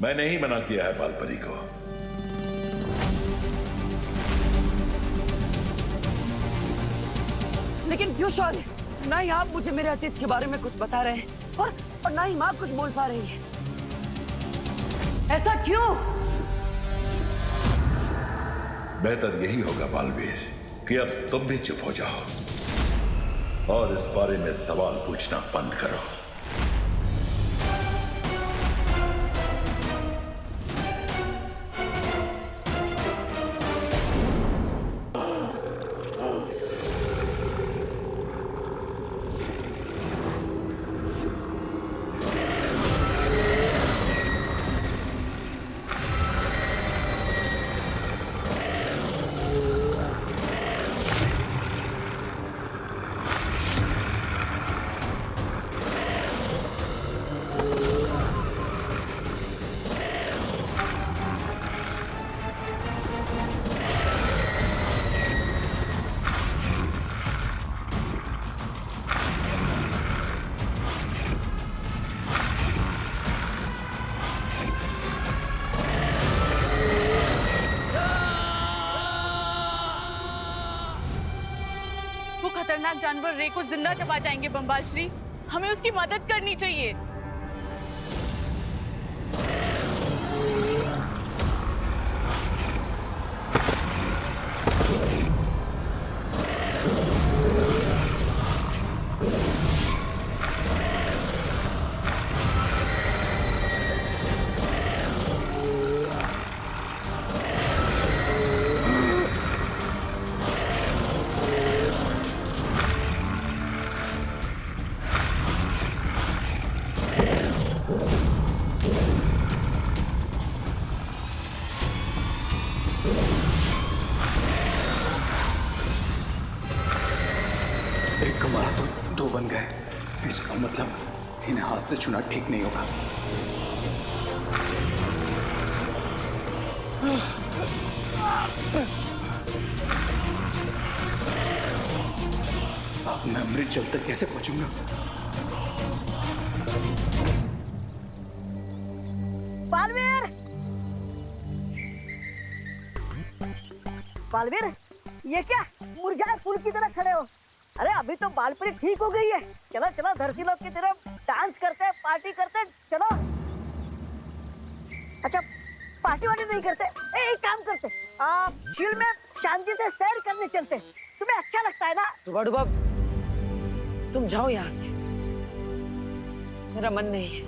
मैंने ही मना किया है बालपरी को। लेकिन क्यों शौर्य? ना ही आप मुझे मेरे अतीत के बारे में कुछ बता रहे हैं और ना ही माँ कुछ बोल पा रही है। ऐसा क्यों? बेहतर यही होगा बालवीर कि अब तुम भी चुप हो जाओ और इस बारे में सवाल पूछना बंद करो। खतरनाक जानवर रे को जिंदा चबा जाएंगे बम्बाल श्री। हमें उसकी मदद करनी चाहिए। एक को मारा तो दो बन गए। इसका मतलब इन्हें हाथ से चुना ठीक नहीं होगा। अब मैं अमृत जल तक कैसे पहुंचूंगा? बालवीर! बालवीर, ये क्या मुरझाए फूल की तरह खड़े हो? अरे अभी तो बालपरी ठीक हो गई है। चलो चलो धरती लोग की तरह डांस करते हैं, पार्टी करते हैं, चलो। अच्छा पार्टी वार्टी नहीं करते? एक काम करते, झील में शांति से सैर करने चलते। तुम्हें अच्छा लगता है ना? डुबा तुम जाओ यहाँ से, मेरा मन नहीं है।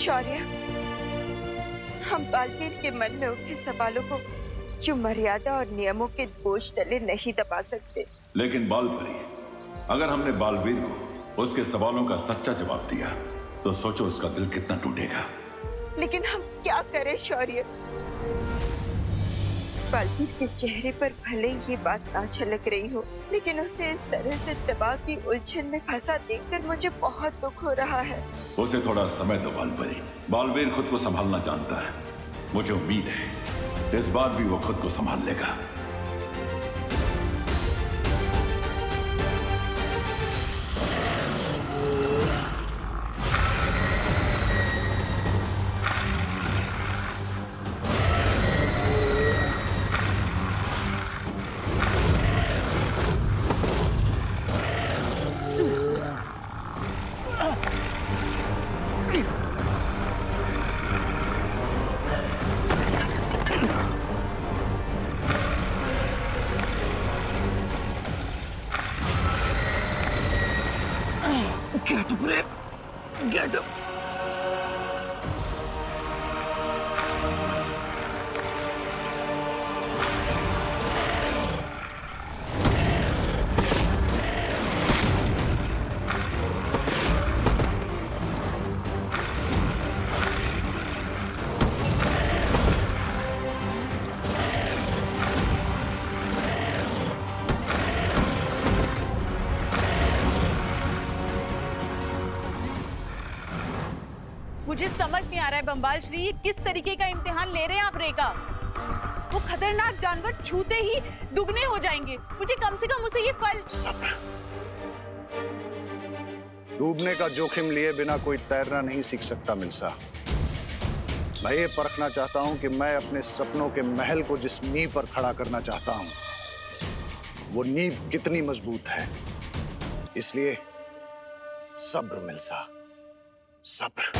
शौर्य, हम बालवीर के मन में उठे सवालों को जो मर्यादा और नियमों के बोझ तले नहीं दबा सकते। लेकिन बालपरी, अगर हमने बालवीर को उसके सवालों का सच्चा जवाब दिया तो सोचो उसका दिल कितना टूटेगा। लेकिन हम क्या करें शौर्य? बालवीर के चेहरे पर भले ये बात ना झलक रही हो, लेकिन उसे इस तरह से दबा की उलझन में फंसा देखकर मुझे बहुत दुख हो रहा है। उसे थोड़ा समय दो बालपरी। बालवीर खुद को संभालना जानता है। मुझे उम्मीद है इस बार भी वो खुद को संभाल लेगा। मुझे समझ नहीं आ रहा है बम्बाल श्री, ये किस तरीके का इम्तिहान ले रहे हैं आप रे का। वो खतरनाक जानवर छूते ही दुगने हो जाएंगे। मुझे कम से कम उसे ये फल। सब्र। डूबने का जोखिम लिए बिना कोई तैरना नहीं सीख सकता मिल्सा। मैं ये परखना चाहता हूं कि मैं अपने सपनों के महल को जिस नींव पर खड़ा करना चाहता हूं, वो नींव कितनी मजबूत है। इसलिए सब्र मिल्सा, सब्र।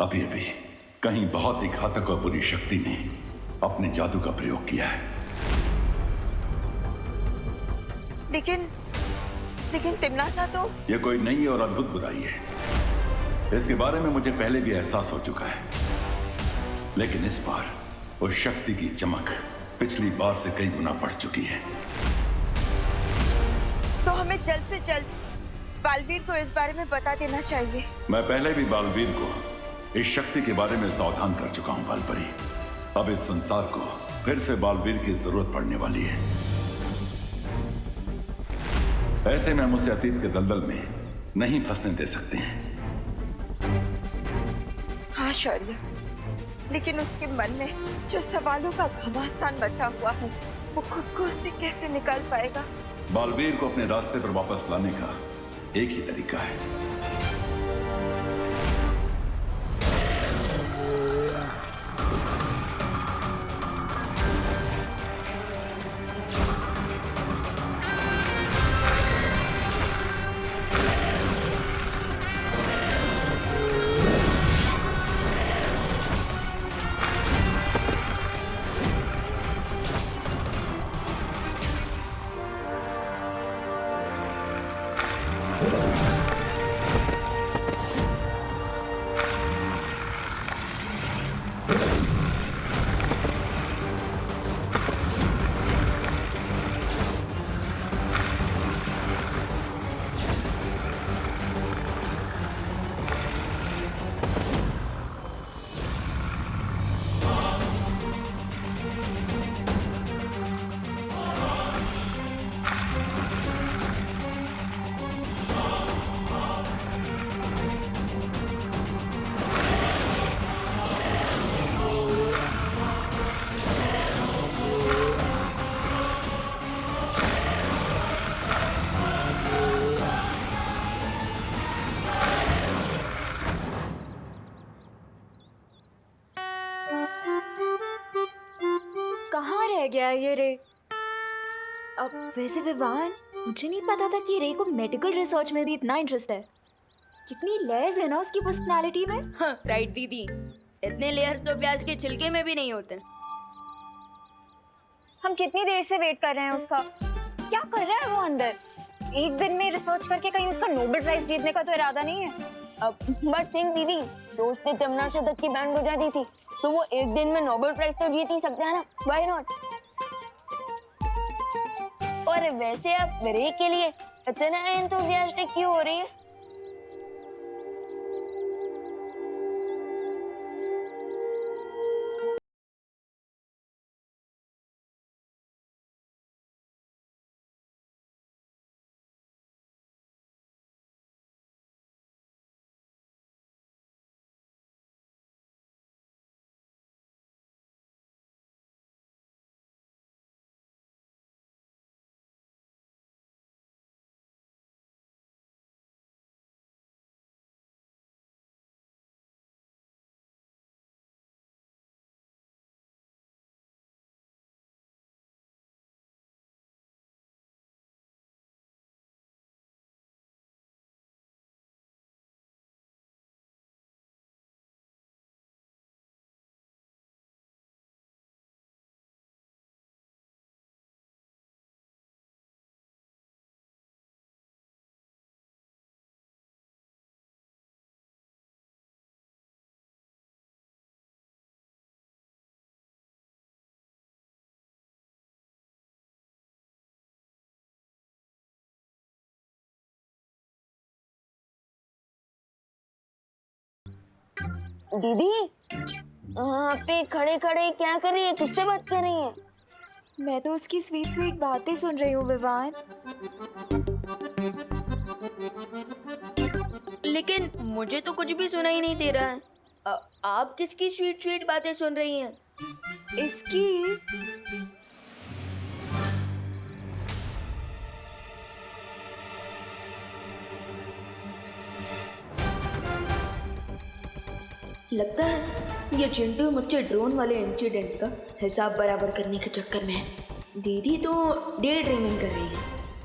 अभी अभी कहीं बहुत ही घातक और बुरी शक्ति ने अपने जादू का प्रयोग किया है। लेकिन तिमनासा तो। यह कोई नई और अद्भुत बुराई है। इसके बारे में मुझे पहले भी एहसास हो चुका है, लेकिन इस बार उस शक्ति की चमक पिछली बार से कई गुना बढ़ चुकी है। तो हमें जल्द से जल्द बालवीर को इस बारे में बता देना चाहिए। मैं पहले भी बालवीर को इस शक्ति के बारे में सावधान कर चुका हूं बालपरी। अब इस संसार को फिर से बालवीर की जरूरत पड़ने वाली है। ऐसे में हम उसे अतीत के दलदल में नहीं फंसने दे सकते हैं। हाँ शौर्य, लेकिन उसके मन में जो सवालों का घमासान बचा हुआ है, वो खुद को उससे कैसे निकाल पाएगा? बालवीर को अपने रास्ते पर वापस लाने का एक ही तरीका है। रह गया ये रे। अब वैसे विवान, मुझे नहीं पता था कि रे को मेडिकल रिसर्च में भी इतना इंटरेस्ट है। कितनी लेयर्स है ना उसकी पर्सनालिटी में। राइट दीदी, इतने लेयर्स तो प्याज के छिलके में भी नहीं होते। हम कितनी देर से वेट कर रहे हैं उसका। क्या कर रहा है वो अंदर? एक दिन में रिसर्च करके कहीं उसका नोबेल प्राइज जीतने का तो इरादा नहीं है। बट थिंक दीदी, दोस्त ने तमन्ना दत्त की बैंड बजा दी थी, तो वो एक दिन में नोबेल प्राइज तो जीत ही सकते हैं ना, व्हाई नॉट? और वैसे आप रे के लिए इतना एंथुसियास्टिक क्यों हो रही है? दीदी वहाँ पे खड़े खड़े क्या कर रही है, किससे बात कर रही है? मैं तो उसकी स्वीट स्वीट बातें सुन रही हूँ विवान। लेकिन मुझे तो कुछ भी सुनाई नहीं दे रहा है। आप किसकी स्वीट स्वीट बातें सुन रही हैं? इसकी। लगता है ये चिंटू मुझसे ड्रोन वाले इंसिडेंट का हिसाब बराबर करने के चक्कर में है। दीदी तो डे ड्रीमिंग कर रही है,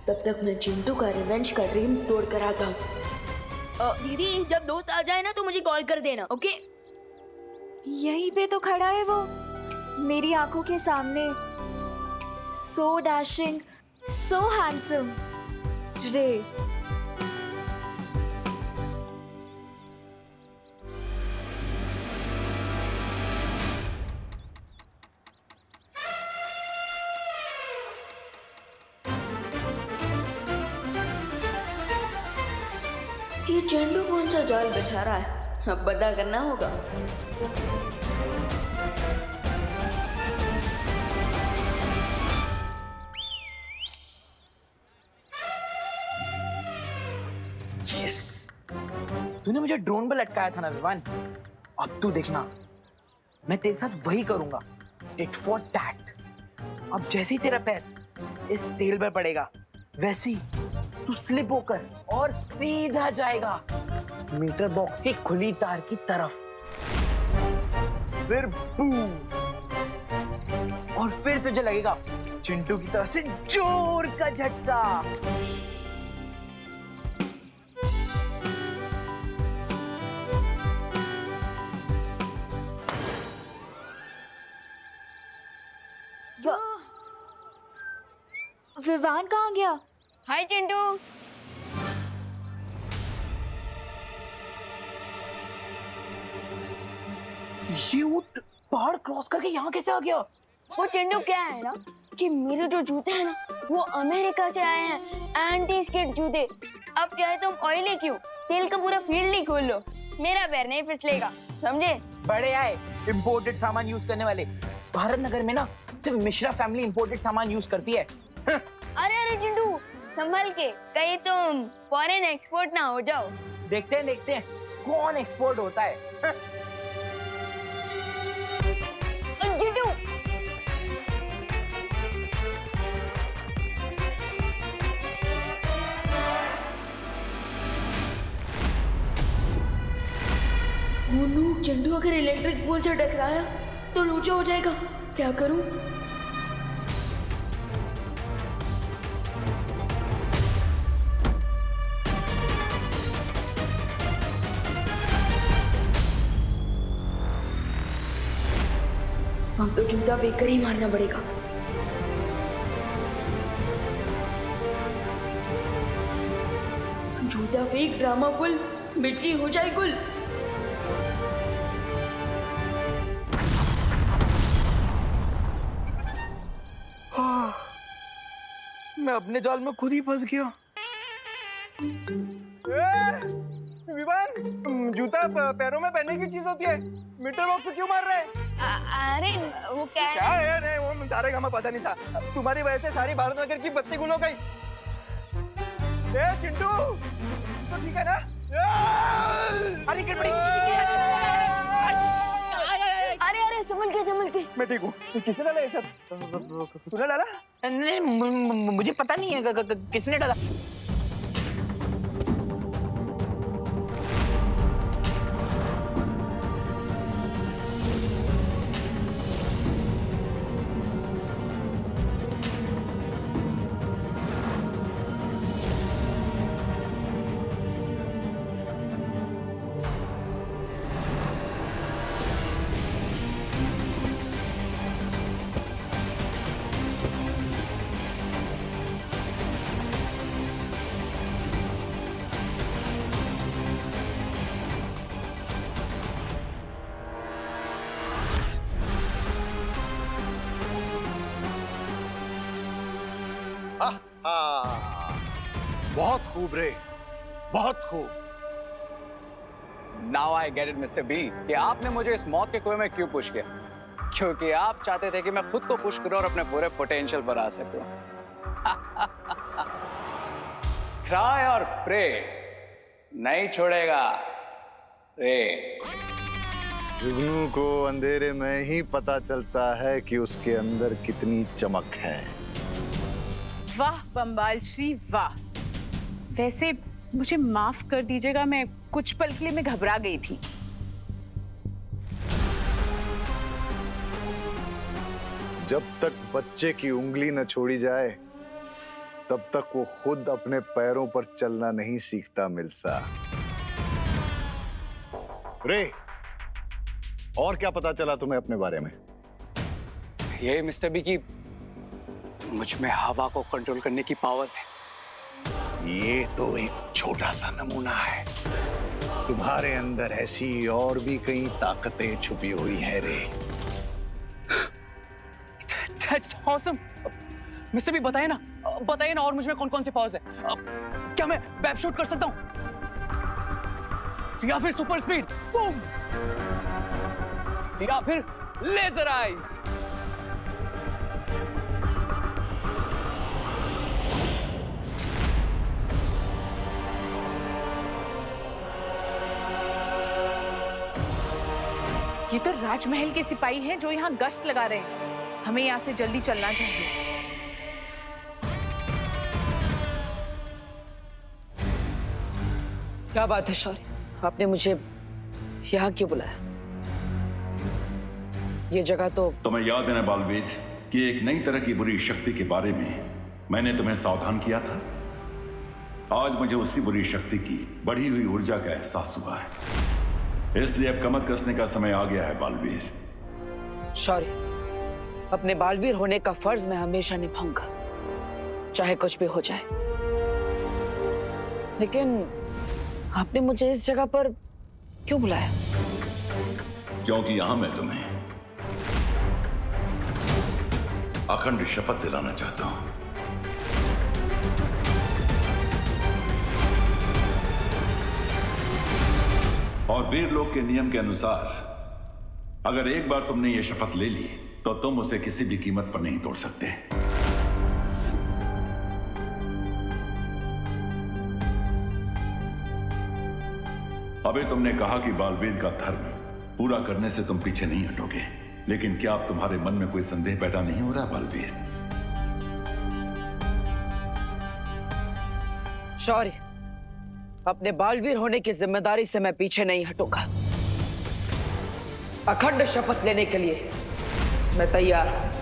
तब तक मैं चिंटू का रिवेंज का ड्रीम तोड़ कर आता हूँ। दीदी जब दोस्त आ जाए ना तो मुझे कॉल कर देना, ओके? यहीं पे तो खड़ा है वो, मेरी आंखों के सामने। सो डैशिंग, सो हैंडसम रे। ये चिंटू कौन सा जाल बिछा रहा है, अब पता करना होगा। यस, तूने मुझे ड्रोन पे लटकाया था ना विवान, अब तू देखना मैं तेरे साथ वही करूंगा, टिट फॉर टैट। अब जैसे ही तेरा पैर इस तेल पर पड़ेगा वैसे ही तू स्लिप होकर और सीधा जाएगा मीटर बॉक्स की खुली तार की तरफ। फिर बूम, और फिर तुझे लगेगा चिंटू की तरफ से जोर का झटका। विवान कहाँ गया? हाय चिंटू। ये ऊंट पहाड़ क्रॉस करके यहाँ कैसे आ गया? वो चिंटू क्या है ना कि मेरे जो जूते हैं ना वो अमेरिका से आए हैं, एंटी स्किड जूते। अब चाहे तुम ऑयली क्यों, तेल का पूरा फील्ड ही खोल लो, मेरा पैर नहीं फिसलेगा, समझे? बड़े आए इंपोर्टेड सामान यूज करने वाले। भारत नगर में ना सिर्फ मिश्रा फैमिली इंपोर्टेड सामान यूज करती है। अरे अरे चिंटू संभल के, कहीं तुम फॉरेन एक्सपोर्ट ना हो जाओ। देखते हैं कौन एक्सपोर्ट होता है। चिंटू चिंटू अगर इलेक्ट्रिक पोल से टकराया तो लोचा हो जाएगा, क्या करूं? अब तो जूता फेंक कर ही मारना पड़ेगा। जूता फेंक, ड्रामा फुल, मिट्टी हो जाए गुल। मैं अपने जाल में खुद ही फंस गया। विवान, जूता पैरों में पहनने की चीज होती है, मीटर बॉक्स क्यों मार रहे हैं? अरे वो क्या है? क्या है? नहीं, वो सारे का पता नहीं था। तुम्हारी वजह से सारी भारत नगर की बत्ती गुल हो गई। चिंटू तो ठीक है ना? अरे गड़बड़ी। अरे अरे संभल के। मैं ठीक हूँ। किसने डाला ये सब? तूने डाला? नहीं, मुझे पता नहीं है किसने डाला। बहुत खूब रे, बहुत खूब। Now I get it mister B कि आपने मुझे इस मौत के कुएं में क्यों पुश किया, क्योंकि आप चाहते थे कि मैं खुद को पुश करूं और अपने पूरे पोटेंशियल पर आ सकूं। ट्राई और प्रे नहीं छोड़ेगा रे। जुगनू को अंधेरे में ही पता चलता है कि उसके अंदर कितनी चमक है। वाह बम्बाल श्री वाह। वैसे मुझे माफ कर दीजिएगा, मैं कुछ पल के लिए मैं घबरा गई थी। जब तक बच्चे की उंगली न छोड़ी जाए तब तक वो खुद अपने पैरों पर चलना नहीं सीखता मिल्सा। रे, और क्या पता चला तुम्हें अपने बारे में? ये मिस्टर बी की मुझ में हवा को कंट्रोल करने की पावर्स है। ये तो एक छोटा सा नमूना है। तुम्हारे अंदर ऐसी और भी कई ताकतें छुपी हुई है रे। That's awesome. मिस्टर बी बताइए ना और मुझ में कौन कौन से पावर्स है? क्या मैं वेब शूट कर सकता हूँ या फिर सुपर स्पीड बूम या फिर लेजर आइज? ये तो राजमहल के सिपाही हैं जो यहाँ गश्त लगा रहे हैं। हमें यहाँ से जल्दी चलना चाहिए। क्या बात है शौर्य, आपने मुझे यहाँ क्यों बुलाया? ये जगह तो तुम्हें याद है ना बालवीर कि एक नई तरह की बुरी शक्ति के बारे में मैंने तुम्हें सावधान किया था। आज मुझे उसी बुरी शक्ति की बढ़ी हुई ऊर्जा का एहसास हुआ है, इसलिए अब कमर कसने का समय आ गया है बालवीर। शौर्य, अपने बालवीर होने का फर्ज मैं हमेशा निभाऊंगा, चाहे कुछ भी हो जाए। लेकिन आपने मुझे इस जगह पर क्यों बुलाया? क्योंकि यहां मैं तुम्हें अखंड शपथ दिलाना चाहता हूं। और वीर लोक के नियम के अनुसार अगर एक बार तुमने ये शपथ ले ली तो तुम उसे किसी भी कीमत पर नहीं तोड़ सकते। अभी तुमने कहा कि बालवीर का धर्म पूरा करने से तुम पीछे नहीं हटोगे, लेकिन क्या अब तुम्हारे मन में कोई संदेह पैदा नहीं हो रहा बालवीर? शौर्य, अपने बालवीर होने की जिम्मेदारी से मैं पीछे नहीं हटूंगा। अखंड शपथ लेने के लिए मैं तैयार हूं।